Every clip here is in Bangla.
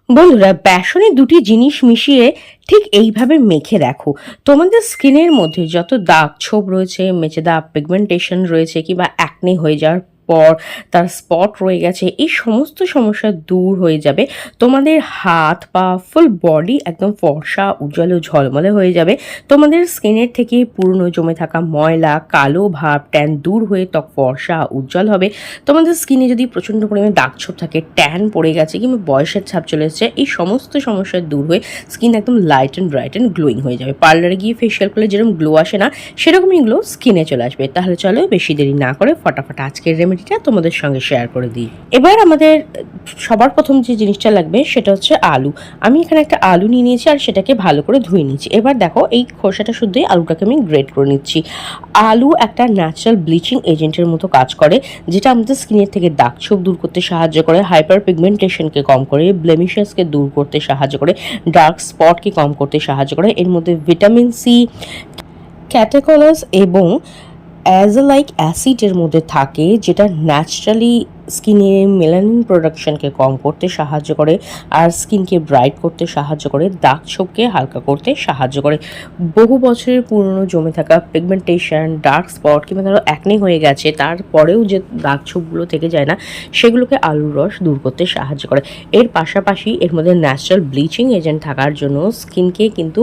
বন্ধুরা, বেসনে দুটি জিনিস মিশিয়ে ঠিক এইভাবে মেখে দেখো। তোমাদের স্কিনের মধ্যে যত দাগ ছোপ রয়েছে, মেচে দাগ, পিগমেন্টেশন রয়েছে কিংবা অ্যাকনে হয়ে যাওয়ার পর তার স্পট রয়ে গেছে, এই সমস্ত সমস্যা দূর হয়ে যাবে। তোমাদের হাত পা ফুল বডি একদম ফর্সা উজ্জ্বল ও ঝলমলে হয়ে যাবে। তোমাদের স্কিনের থেকে পুরনো জমে থাকা ময়লা, কালো ভাব, ট্যান দূর হয়ে ত্বক ফর্সা উজ্জ্বল হবে। তোমাদের স্কিনে যদি প্রচণ্ড পরিমাণে দাগ ছোপ থাকে, ট্যান পড়ে গেছে কিংবা বয়সের ছাপ চলে এসেছে, এই সমস্ত সমস্যা দূর হয়ে স্কিন একদম light and bright and glowing হয়ে যাবে। পার্লারে গিয়ে ফেশিয়াল করলে যেরকম গ্লো আসে না, সেরকমই গ্লো স্কিনে চলে আসবে। তাহলে চলো বেশি দেরি না করে ফটাফট আজকের রেমেডিটা তোমাদের সঙ্গে শেয়ার করে দিই। এবার আমাদের সবার প্রথম যে জিনিসটা লাগবে সেটা হচ্ছে আলু। আমি এখানে একটা আলু নিয়ে নিয়েছি আর সেটাকে ভালো করে ধুয়ে নিয়েছি। এবার দেখো, এই খোসাটা শুদ্ধই আলুটাকে আমি গ্রেট করে নিচ্ছি। আলু একটা ন্যাচারাল ব্লিচিং এজেন্টের মতো কাজ করে, যেটা আমাদের স্কিনের থেকে দাগ ছোপ দূর করতে সাহায্য করে, হাইপার পিগমেন্টেশনকে কম করে, ব্লেমিশেসকে দূর করতে সাহায্য করে, ডার্ক স্পটকে কম করতে সাহায্য করে। এর মধ্যে ভিটামিন সি, ক্যাটেকোলাস এবং অ্যাজোলাইক অ্যাসিডের মধ্যে থাকে, যেটা ন্যাচারালি স্কিনে মেলানিন প্রোডাকশনকে কম করতে সাহায্য করে আর স্কিনকে ব্রাইট করতে সাহায্য করে, দাগ ছোপকে হালকা করতে সাহায্য করে। বহু বছরের পুরনো জমে থাকা পিগমেন্টেশন, ডার্ক স্পট কিংবা ধরো অ্যাকনে হয়ে গেছে, তারপরেও যে দাগ ছোপগুলো থেকে যায় না, সেগুলোকে আলুর রস দূর করতে সাহায্য করে। এর পাশাপাশি এর মধ্যে ন্যাচারাল ব্লিচিং এজেন্ট থাকার জন্য স্কিনকে কিন্তু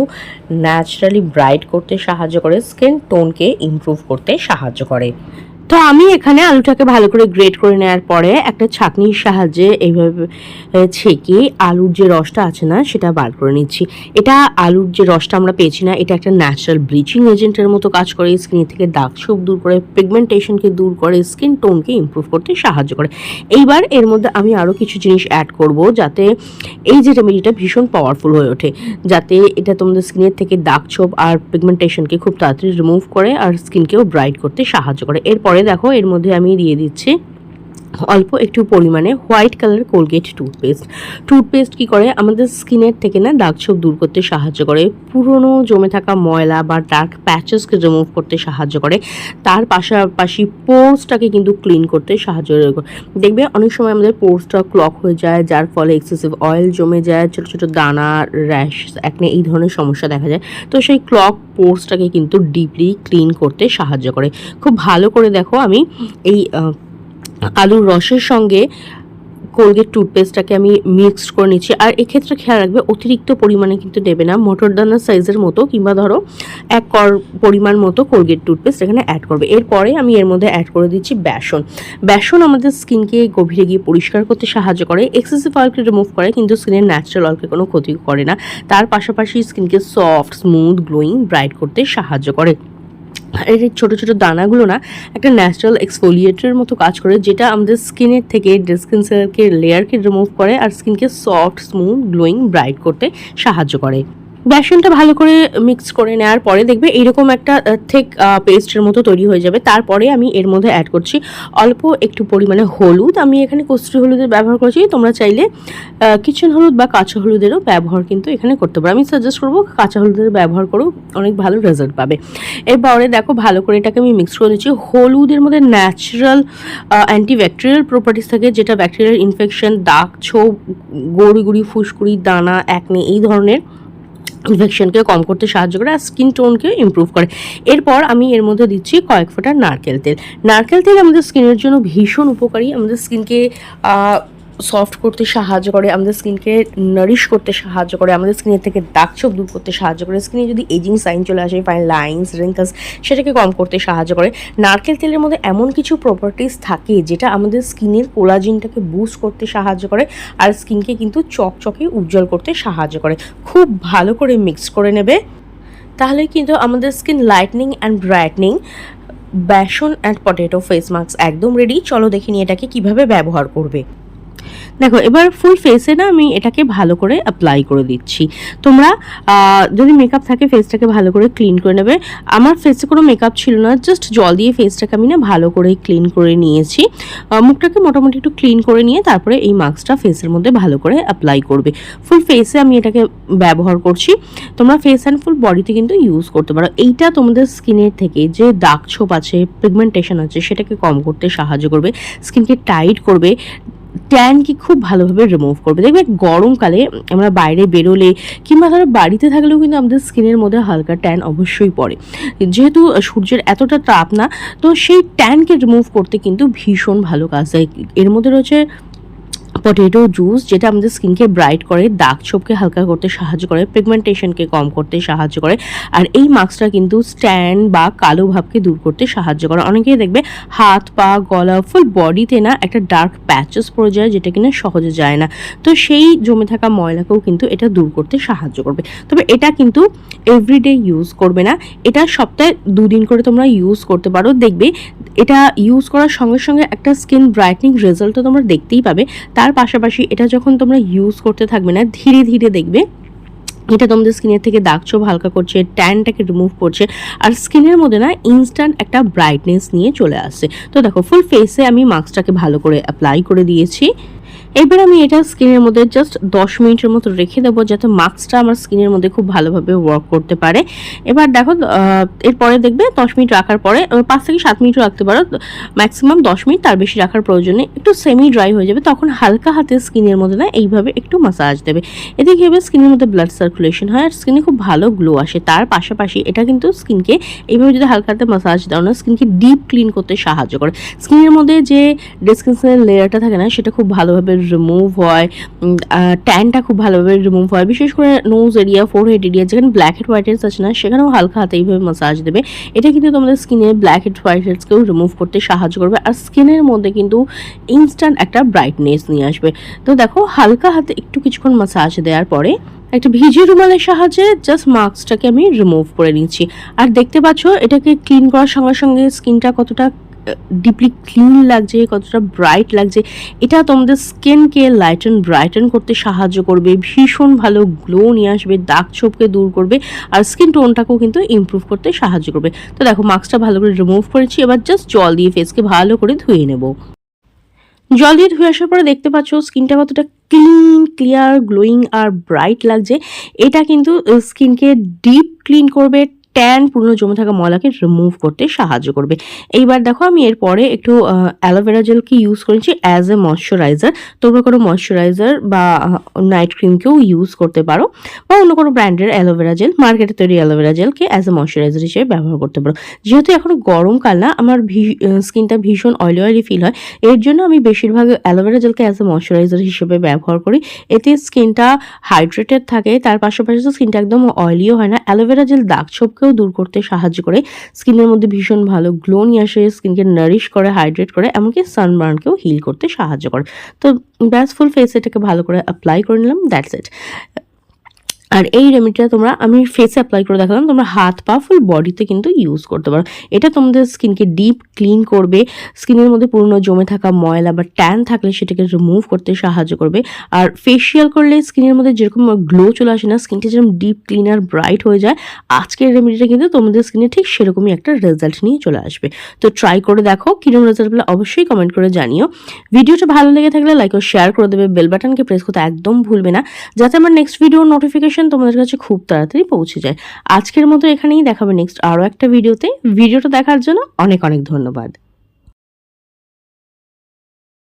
ন্যাচারালি ব্রাইট করতে সাহায্য করে, স্কিন টোনকে ইমপ্রুভ করতে সাহায্য করে। তো আমি এখানে আলুটাকে ভালো করে গ্রেট করে নেওয়ার পরে একটা ছাঁকনির সাহায্যে এইভাবে ছেঁকে আলুর যে রসটা আছে না, সেটা বার করে নিচ্ছি। এটা আলুর যে রসটা আমরা পেয়েছি না, এটা একটা ন্যাচারাল ব্লিচিং এজেন্টের মতো কাজ করে, স্কিন থেকে দাগ ছোপ দূর করে, পিগমেন্টেশনকে দূর করে, স্কিন টোনকে ইমপ্রুভ করতে সাহায্য করে। এইবার এর মধ্যে আমি আরও কিছু জিনিস অ্যাড করব, যাতে এই যে রেমেডিটা ভীষণ পাওয়ারফুল হয়ে ওঠে, যাতে এটা তোমাদের স্কিনের থেকে দাগ ছোপ আর পিগমেন্টেশনকে খুব তাড়াতাড়ি রিমুভ করে আর স্কিনকেও ব্রাইট করতে সাহায্য করে। এরপরে দেখো, এর মধ্যে আমি দিয়ে দিচ্ছি অল্প একটু পরিমাণে হোয়াইট কালার কোলগেট টুথপেস্ট কি করে, আমাদের স্কিনের থেকে না দাগ ছোপ দূর করতে সাহায্য করে, পুরনো জমে থাকা ময়লা বা ডার্ক প্যাচেসকে রিমুভ করতে সাহায্য করে, তার পাশাপাশি পোর্সটাকে কিন্তু ক্লিন করতে সাহায্য করে। দেখবে অনেক সময় আমাদের পোর্সটা ক্লক হয়ে যায়, যার ফলে এক্সেসিভ অয়েল জমে যায়, ছোটো ছোটো দানা, র্যাশ, অ্যাকনে এই ধরনের সমস্যা দেখা যায়। তো সেই ক্লক পোর্সটাকে কিন্তু ডিপলি ক্লিন করতে সাহায্য করে। খুব ভালো করে দেখো, আমি এই আলুর রসের সঙ্গে কোলগেট টুথপেস্টটাকে আমি মিক্সড করে নিচ্ছি। আর এক্ষেত্রে খেয়াল রাখবে, অতিরিক্ত পরিমাণে কিন্তু দেবে না, মটরদানার সাইজের মতো কিংবা ধরো এক কর পরিমাণ মতো কোলগেট টুথপেস্ট এখানে অ্যাড করবে। এরপরে আমি এর মধ্যে অ্যাড করে দিচ্ছি বেসন আমাদের স্কিনকে গভীরে গিয়ে পরিষ্কার করতে সাহায্য করে, এক্সেসিভ অয়েলকে রিমুভ করে, কিন্তু স্কিনের ন্যাচারাল অয়েলকে কোনো ক্ষতি করে না। তার পাশাপাশি স্কিনকে সফট, স্মুথ, গ্লোয়িং, ব্রাইট করতে সাহায্য করে। এর ছোটো ছোটো দানাগুলো না একটা ন্যাচারাল এক্সফোলিয়েটের মতো কাজ করে, যেটা আমাদের স্কিনের থেকে ডেড স্কিন সেলকে লেয়ারকে রিমুভ করে আর স্কিনকে সফট, স্মুথ, গ্লোয়িং, ব্রাইট করতে সাহায্য করে। বেসনটা ভালো করে মিক্স করে নেওয়ার পরে দেখবে এইরকম একটা ঠিক পেস্টের মতো তৈরি হয়ে যাবে। তারপরে আমি এর মধ্যে অ্যাড করছি অল্প একটু পরিমাণে হলুদ। আমি এখানে কস্তুরি হলুদের ব্যবহার করছি, তোমরা চাইলে কিচেন হলুদ বা কাঁচা হলুদেরও ব্যবহার কিন্তু এখানে করতে পারো। আমি সাজেস্ট করবো কাঁচা হলুদের ব্যবহার করো, অনেক ভালো রেজাল্ট পাবে। এরপরে দেখো, ভালো করে এটাকে আমি মিক্স করে দিচ্ছি। হলুদের মধ্যে ন্যাচারাল অ্যান্টিব্যাকটেরিয়াল প্রপার্টিস থাকে, যেটা ব্যাকটেরিয়াল ইনফেকশন, দাগ ছোপ, গড়ি ফুসকুড়ি, দানা, অ্যাকনে এই ধরনের ইনফেকশনকে কম করতে সাহায্য করে আর স্কিন টোনকে ইমপ্রুভ করে। এরপর আমি এর মধ্যে দিচ্ছি কয়েক ফোঁটা নারকেল তেল আমাদের স্কিনের জন্য ভীষণ উপকারী, আমাদের স্কিনকে সফট করতে সাহায্য করে, আমাদের স্কিনকে নারিশ করতে সাহায্য করে, আমাদের স্কিনের থেকে দাগ ছোপ দূর করতে সাহায্য করে, স্কিনে যদি এজিং সাইন চলে আসে, ফাইন লাইন্স, রিঙ্কলস, সেটাকে কম করতে সাহায্য করে। নারকেল তেলের মধ্যে এমন কিছু প্রপার্টিস থাকে, যেটা আমাদের স্কিনের কোলাজিনটাকে বুস্ট করতে সাহায্য করে আর স্কিনকে কিন্তু চকচকে উজ্জ্বল করতে সাহায্য করে। খুব ভালো করে মিক্স করে নেবে, তাহলে কিন্তু আমাদের skin lightning and brightening besan and potato face mask একদম রেডি। চলো দেখে নিয়ে এটাকে কীভাবে ব্যবহার করবে। দেখো, এবার ফুল ফেসে না আমি এটাকে ভালো করে অ্যাপ্লাই করে দিচ্ছি। তোমরা যদি মেকআপ থাকে ফেসটাকে ভালো করে ক্লিন করে নেবে। আমার ফেসে কোনো মেকআপ ছিল না, জাস্ট জল দিয়ে ফেসটাকে আমি না ভালো করে ক্লিন করে নিয়েছি। মুখটাকে মোটামুটি একটু ক্লিন করে নিয়ে তারপরে এই মাস্কটা ফেসের মধ্যে ভালো করে অ্যাপ্লাই করবে। ফুল ফেসে আমি এটাকে ব্যবহার করছি, তোমরা ফেস অ্যান্ড ফুল বডিতে কিন্তু ইউজ করতে পারো। এইটা তোমাদের স্কিনের থেকে যে দাগ ছোপ আছে, পিগমেন্টেশন আছে, সেটাকে কম করতে সাহায্য করবে, স্কিনকে টাইট করবে, ট্যানকে খুব ভালোভাবে রিমুভ করবে। দেখবে গরমকালে আমরা বাইরে বেরোলে কিংবা ধরো বাড়িতে থাকলেও কিন্তু আমাদের স্কিনের মধ্যে হালকা ট্যান অবশ্যই পড়ে। যেহেতু সূর্যের এতটা তাপ না, তো সেই ট্যানকে রিমুভ করতে কিন্তু ভীষণ ভালো কাজ দেয়। এর মধ্যে রয়েছে পটেটো জুস, যেটা আমাদের স্কিনকে ব্রাইট করে, দাগ ছোপকে হালকা করতে সাহায্য করে, পিগমেন্টেশনকে কম করতে সাহায্য করে। আর এই মাস্কটা কিন্তু স্ট্যান বা কালো ভাবকে দূর করতে সাহায্য করে। অনেকেই দেখবে হাত পা গলা ফুল বডিতে না একটা ডার্ক প্যাচেস পড়ে যায়, যেটা কিনা সহজে যায় না। তো সেই জমে থাকা ময়লাকেও কিন্তু এটা দূর করতে সাহায্য করবে। তবে এটা কিন্তু এভরিডে ইউজ করবে না, এটা সপ্তাহে 2 দিন করে তোমরা ইউজ করতে পারো। দেখবে এটা ইউজ করার সঙ্গে সঙ্গে একটা স্কিন ব্রাইটনিং রেজাল্ট তো তোমরা দেখতেই পাবে। তার পাশাপাশি এটা যখন তোমরা ইউজ করতে থাকবে না, ধীরে ধীরে দেখবে এটা তোমাদের স্কিনের থেকে দাগ ছোপ হালকা করছে, ট্যানটাকে রিমুভ করছে, আর স্কিনের মধ্যে না ইনস্ট্যান্ট একটা ব্রাইটনেস নিয়ে চলে আসছে। তো দেখো ফুল ফেসে আমি মাস্কটাকে ভালো করে অ্যাপ্লাই করে দিয়েছি। এবার আমি এটা স্কিনের মধ্যে জাস্ট 10 মিনিটের মতো রেখে দেবো, যাতে মাস্কটা আমার স্কিনের মধ্যে খুব ভালোভাবে ওয়ার্ক করতে পারে। এবার দেখো এরপরে দেখবে 10 মিনিট রাখার পরে 5 থেকে 7 মিনিটও রাখতে পারো, ম্যাক্সিমাম 10 মিনিট, তার বেশি রাখার প্রয়োজন নেই। একটু সেমি ড্রাই হয়ে যাবে, তখন হালকা হাতে স্কিনের মধ্যে না এইভাবে একটু মাসাজ দেবে। এতে কী হবে, স্কিনের মধ্যে ব্লাড সার্কুলেশন হয় আর স্কিনে খুব ভালো গ্লো আসে। তার পাশাপাশি এটা কিন্তু স্কিনকে এইভাবে যদি হালকা হাতে মাসাজ দাও না, স্কিনকে ডিপ ক্লিন করতে সাহায্য করে। স্কিনের মধ্যে যে ডেড স্কিনের লেয়ারটা থাকে না, সেটা খুব ভালোভাবে রিমুভ হয়, ট্যানটা খুব ভালোভাবে রিমুভ হয়। বিশেষ করে নোজ এরিয়া, ফোরহেড এরিয়া যেখানে ব্ল্যাক হেড হোয়াইট হেডস আছে না, সেখানেও হালকা হাতে এইভাবে মাসাজ দেবে। এটা কিন্তু তোমাদের স্কিনের ব্ল্যাক হেড হোয়াইট হেডসকেও রিমুভ করতে সাহায্য করবে, আর স্কিনের মধ্যে কিন্তু ইনস্ট্যান্ট একটা ব্রাইটনেস নিয়ে আসবে। তো দেখো হালকা হাতে একটু কিছুক্ষণ মাসাজ দেওয়ার পরে একটা ভিজে রুমালের সাহায্যে জাস্ট মাস্কটাকে আমি রিমুভ করে নিচ্ছি। আর দেখতে পাচ্ছ এটাকে ক্লিন করার সঙ্গে সঙ্গে স্কিনটা কতটা ডিপলি ক্লিন লাগছে, কতটা ব্রাইট লাগছে। এটা তোমাদের স্কিনকে লাইটেন ব্রাইটেন করতে সাহায্য করবে, ভীষণ ভালো গ্লো নিয়ে আসবে, দাগ ছোপকে দূর করবে, আর স্কিন টোনটাকেও কিন্তু ইমপ্রুভ করতে সাহায্য করবে। তো দেখো মাস্কটা ভালো করে রিমুভ করেছি, এবার জাস্ট জল দিয়ে ফেসকে ভালো করে ধুয়ে নেব। জল দিয়ে ধুয়ে আসার পরে দেখতে পাচ্ছ স্কিনটা কতটা ক্লিন, ক্লিয়ার, গ্লোয়িং আর ব্রাইট লাগছে। এটা কিন্তু স্কিনকে ডিপ ক্লিন করবে, ট্যান পুরনো জমে থাকা ময়লাকে রিমুভ করতে সাহায্য করবে। এইবার দেখো আমি এরপরে একটু অ্যালোভেরা জেলকে ইউজ করেছি অ্যাজ এ ময়শ্চারাইজার। তোমরা কোনো ময়শ্চারাইজার বা নাইট ক্রিমকেও ইউজ করতে পারো, বা অন্য কোনো ব্র্যান্ডের অ্যালোভেরা জেল, মার্কেটে তৈরি অ্যালোভেরা জেলকে অ্যাজ এ ময়শ্চারাইজার হিসেবে ব্যবহার করতে পারো। যেহেতু এখন গরমকাল না, আমার স্কিনটা ভীষণ অয়েলি অয়েলি ফিল হয়, এর জন্য আমি বেশিরভাগ অ্যালোভেরা জেলকে অ্যাজ এ ময়শ্চারাইজার হিসেবে ব্যবহার করি। এতে স্কিনটা হাইড্রেটেড থাকে, তার পাশাপাশি স্কিনটা একদম অয়েলিও হয় না। অ্যালোভেরা জেল দাগ ছোপকেও দূর করতে সাহায্য করে, স্কিনের মধ্যে ভীষণ ভালো গ্লো নিয়ে আসে, স্কিনকে নারিশ করে, হাইড্রেট করে, এমনকি সানবার্নকেও হিল করতে সাহায্য করে। তো ব্যাস ফুল ফেস এটাকে ভালো করে অ্যাপ্লাই করে নিলাম, দ্যাটস ইট। আর এই রেমেডিটা তোমরা আমি ফেসে অ্যাপ্লাই করে দেখালাম, তোমরা হাত পা ফুল বডিতে কিন্তু ইউজ করতে পারো। এটা তোমাদের স্কিনকে ডিপ ক্লিন করবে, স্কিনের মধ্যে পুরনো জমে থাকা ময়লা বা ট্যান থাকলে সেটাকে রিমুভ করতে সাহায্য করবে। আর ফেসিয়াল করলে স্কিনের মধ্যে যেরকম গ্লো চলে আসে না, স্কিনটা যেরকম ডিপ ক্লিন আর ব্রাইট হয়ে যায়, আজকের রেমেডিটা কিন্তু তোমাদের স্কিনে ঠিক সেরকমই একটা রেজাল্ট নিয়ে চলে আসবে। তো ট্রাই করে দেখো, কিরকম রেজাল্ট পেলে অবশ্যই কমেন্ট করে জানিও। ভিডিওটা ভালো লেগে থাকলে লাইক ও শেয়ার করে দেবে, বেল বাটনকে প্রেস করতে একদম ভুলবে না, যাতে আমার নেক্সট ভিডিওর নোটিফিকেশন তোমাদের কাছে খুব তাড়াতাড়ি পৌঁছে যায়। আজকের মতো এখানেই দেখাবে নেক্সট আরও একটা ভিডিওতে। ভিডিওটা দেখার জন্য অনেক অনেক ধন্যবাদ।